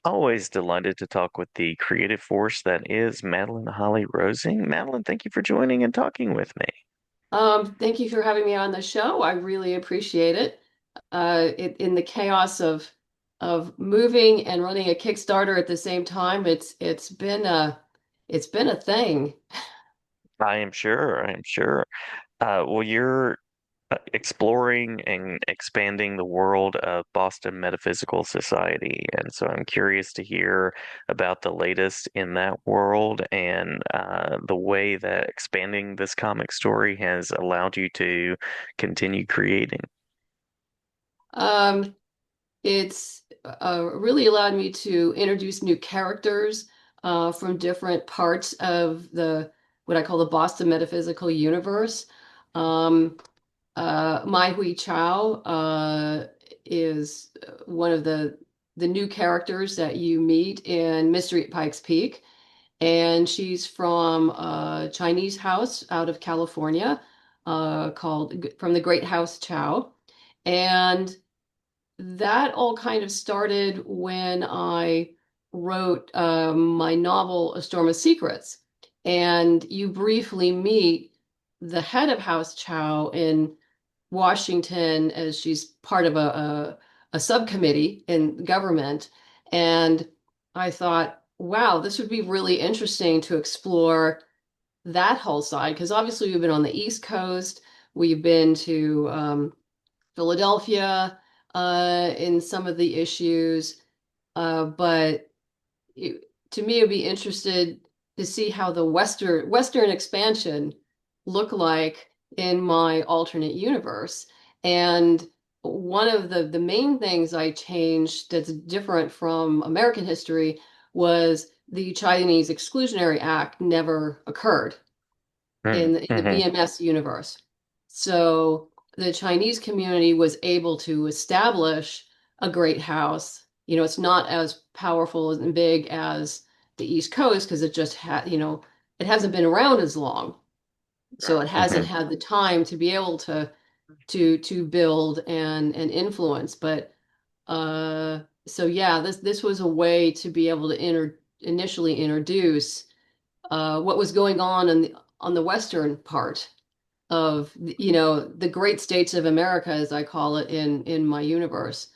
Always delighted to talk with the creative force that is Madeleine Holly-Rosing. Madeleine, thank you for joining and talking with me. Thank you for having me on the show. I really appreciate it. In the chaos of moving and running a Kickstarter at the same time, it's been a thing. I am sure, I am sure. Well, you're exploring and expanding the world of Boston Metaphysical Society, and so I'm curious to hear about the latest in that world and the way that expanding this comic story has allowed you to continue creating. Um, it's really allowed me to introduce new characters from different parts of the what I call the Boston Metaphysical Universe. Um, Mai Hui Chao is one of the new characters that you meet in Mystery at Pikes Peak, and she's from a Chinese house out of California called from the Great House Chow, and that all kind of started when I wrote my novel A Storm of Secrets, and you briefly meet the head of House Chow in Washington as she's part of a subcommittee in government. And I thought, wow, this would be really interesting to explore that whole side because obviously we've been on the East Coast, we've been to Philadelphia in some of the issues, but to me, I'd be interested to see how the Western expansion look like in my alternate universe. And one of the main things I changed that's different from American history was the Chinese Exclusionary Act never occurred in the Mm-hmm. BMS universe. So the Chinese community was able to establish a great house. You know, it's not as powerful and big as the East Coast because it just had, it hasn't been around as long. So it hasn't Hmm. had the time to be able to build and influence. But so yeah, this was a way to be able to initially introduce what was going on the western part of the great states of America, as I call it in my universe,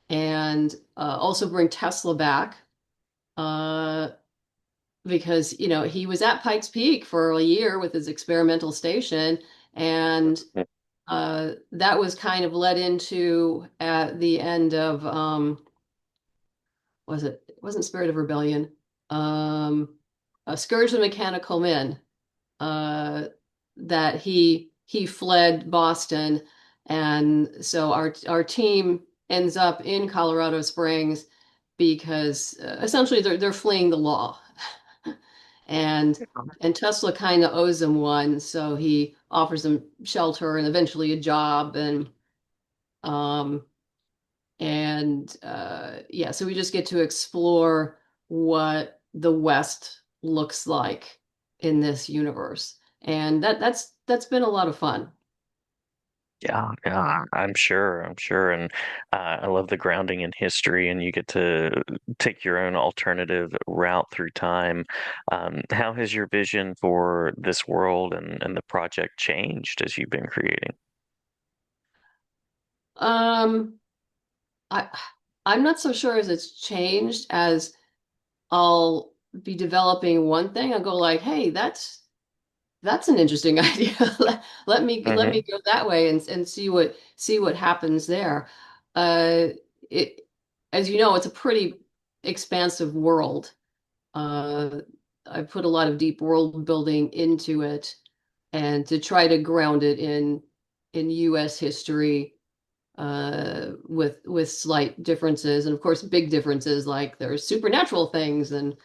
and also bring Tesla back uh, because he was at Pikes Peak for a year with his experimental station, and that was kind of led into at the end of it wasn't Spirit of Rebellion, um, a Scourge of the Mechanical Men, uh, that he fled Boston, and so our team ends up in Colorado Springs because essentially they're fleeing the law, and Tesla kind of owes them one, so he offers them shelter and eventually a job, um yeah, so we just get to explore what the West looks like in this universe. And that's been a lot of fun. Yeah, yeah, I'm sure, and I love the grounding in history, and you get to take your own alternative route through time. How has your vision for this world and the project changed as you've been creating? Um, I I'm not so sure as it's changed as I'll be developing one thing. I'll go like, hey, that's an interesting idea. Let me Hmm. go that way and see what happens there. Uh, it as you know, it's a pretty expansive world. Uh, I put a lot of deep world building into it, and to try to ground it in U.S. history with slight differences, and of course big differences like there's supernatural things and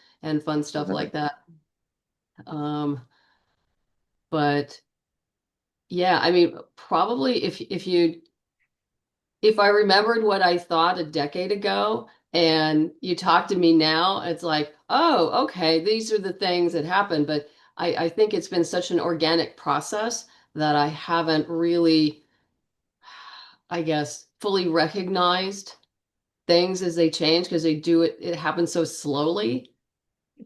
fun stuff like that. Um, but yeah, I mean, probably if I remembered what I thought a decade ago and you talk to me now, it's like, oh, okay, these are the things that happened. But I think it's been such an organic process that I haven't really, I guess, fully recognized things as they change because they do it, it happens so slowly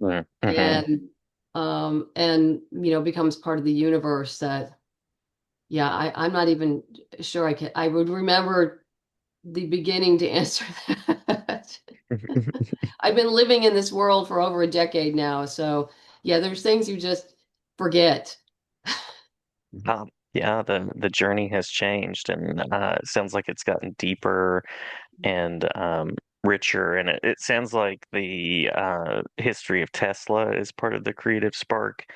Mm-hmm. and becomes part of the universe that yeah, I'm not even sure I would remember the beginning to answer that. I've been living in this world for over a decade now, so yeah, there's things you just forget. Yeah, the journey has changed, and it sounds like it's gotten deeper and richer. And it sounds like the history of Tesla is part of the creative spark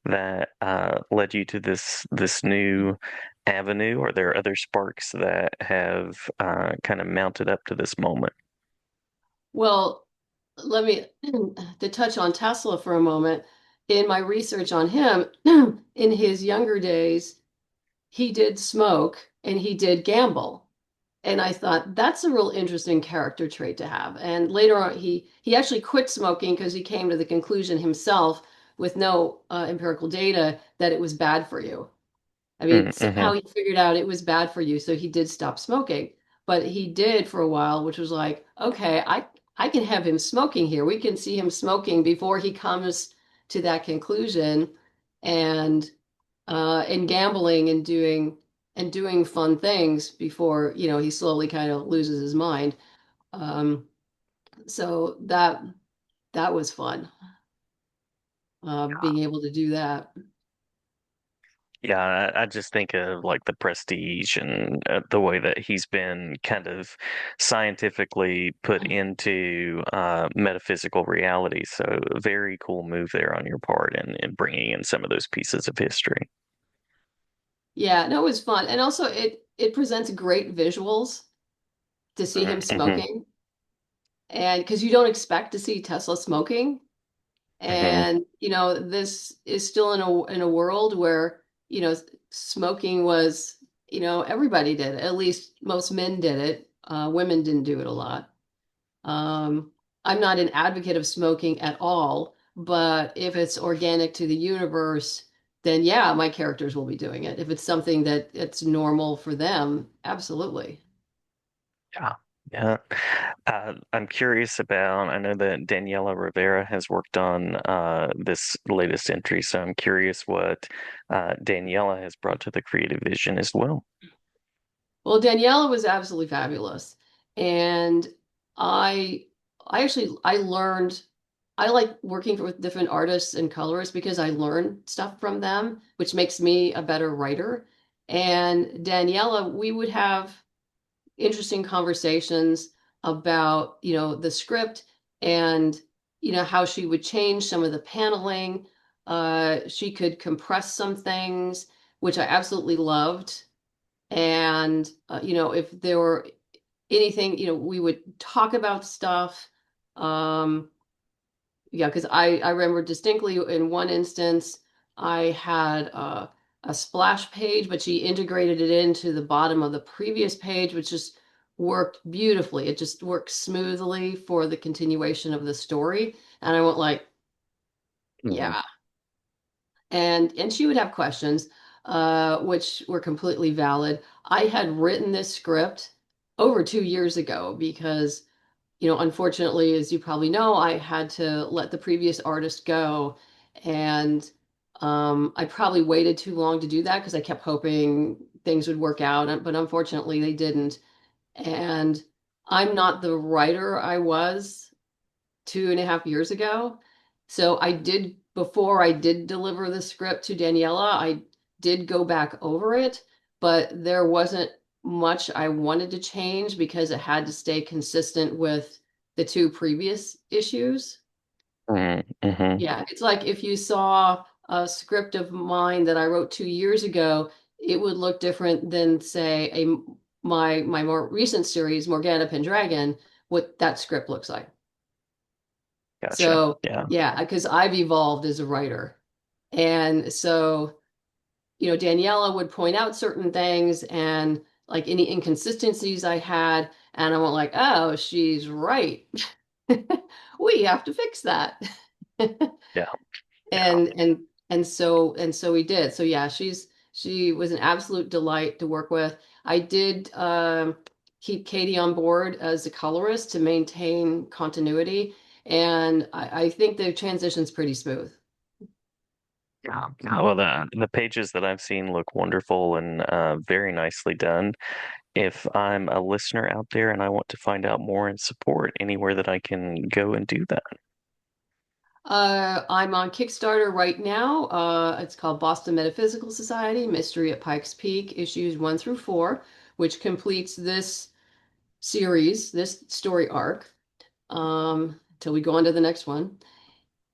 that led you to this new avenue. Or there are other sparks that have kind of mounted up to this moment? Well, let me to touch on Tesla for a moment. In my research on him, in his younger days, he did smoke and he did gamble. And I thought that's a real interesting character trait to have. And later on, he actually quit smoking because he came to the conclusion himself, with no empirical data, that it was bad for you. I mean, Mm-hmm. somehow he figured out it was bad for you, so he did stop smoking. But he did for a while, which was like, okay, I can have him smoking here. We can see him smoking before he comes to that conclusion, and gambling and doing fun things before, he slowly kind of loses his mind. Um, so that was fun, being able to do that. Yeah, I just think of like the prestige and the way that he's been kind of scientifically put into metaphysical reality. So, a very cool move there on your part in bringing in some of those pieces of history. Yeah, no, it was fun. And also it presents great visuals to see him Mm-hmm. smoking. And because you don't expect to see Tesla smoking. Hmm. And this is still in a world where, smoking was, everybody did it. At least most men did it. Women didn't do it a lot. Um, I'm not an advocate of smoking at all, but if it's organic to the universe, then yeah, my characters will be doing it. If it's something that it's normal for them, absolutely. Yeah. Yeah. I'm curious about, I know that Daniela Rivera has worked on this latest entry, so I'm curious what Daniela has brought to the creative vision as well. Well, Daniela was absolutely fabulous. And I I learned I like working with different artists and colorists because I learn stuff from them, which makes me a better writer. And Daniela, we would have interesting conversations about, the script and, how she would change some of the paneling. She could compress some things, which I absolutely loved. And, if there were anything, we would talk about stuff. Um, yeah, because I remember distinctly in one instance, I had a splash page, but she integrated it into the bottom of the previous page, which just worked beautifully. It just worked smoothly for the continuation of the story. And I went like, Mhm. yeah. And she would have questions, which were completely valid. I had written this script over 2 years ago because unfortunately, as you probably know, I had to let the previous artist go. And I probably waited too long to do that because I kept hoping things would work out, but unfortunately, they didn't. And I'm not the writer I was 2.5 years ago. So before I did deliver the script to Daniela, I did go back over it, but there wasn't much I wanted to change because it had to stay consistent with the two previous issues. Mm-hmm. Yeah, it's like if you saw a script of mine that I wrote 2 years ago, it would look different than, say, my more recent series, Morgana Pendragon, what that script looks like. Gotcha. So, Yeah. yeah, because I've evolved as a writer. And so, Daniela would point out certain things and like any inconsistencies I had, and I went like, oh, she's right. We have to fix that. Yeah. Yeah. And so we did. So yeah, she was an absolute delight to work with. I did keep Katie on board as a colorist to maintain continuity. And I think the transition's pretty smooth. Yeah, well, the pages that I've seen look wonderful and very nicely done. If I'm a listener out there and I want to find out more and support anywhere that I can go and do that. I'm on Kickstarter right now. It's called Boston Metaphysical Society, Mystery at Pikes Peak, issues 1 through 4, which completes this series, this story arc, till we go on to the next one.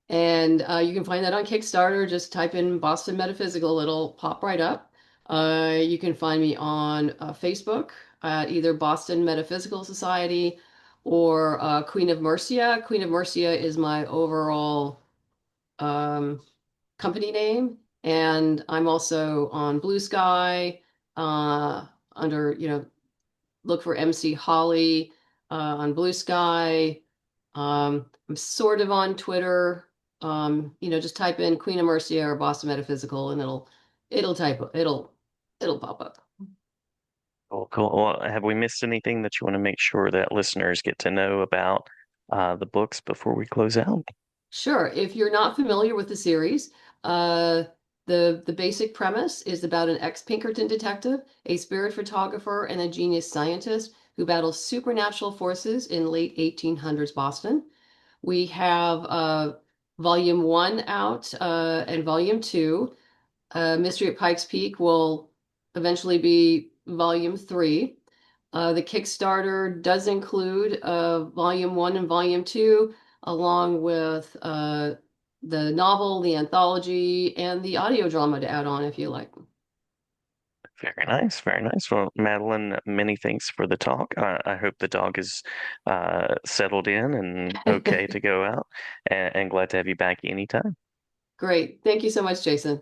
And you can find that on Kickstarter. Just type in Boston Metaphysical, it'll pop right up. You can find me on Facebook at either Boston Metaphysical Society or Queen of Mercia. Queen of Mercia is my overall um, company name. And I'm also on Blue Sky under, look for MC Holly on Blue Sky. I'm sort of on Twitter. Just type in Queen of Mercia or Boston Metaphysical, and it'll pop up. Cool, cool. Well, have we missed anything that you want to make sure that listeners get to know about the books before we close out? Sure. If you're not familiar with the series, uh, the basic premise is about an ex-Pinkerton detective, a spirit photographer, and a genius scientist who battles supernatural forces in late 1800s Boston. We have volume 1 out and volume 2. Mystery at Pikes Peak will eventually be volume 3. The Kickstarter does include volume 1 and volume 2, along with the novel, the anthology, and the audio drama to add on if you like. Very nice, very nice. Well, Madeline, many thanks for the talk. I hope the dog is settled in and okay to go out, and glad to have you back anytime. Great. Thank you so much, Jason.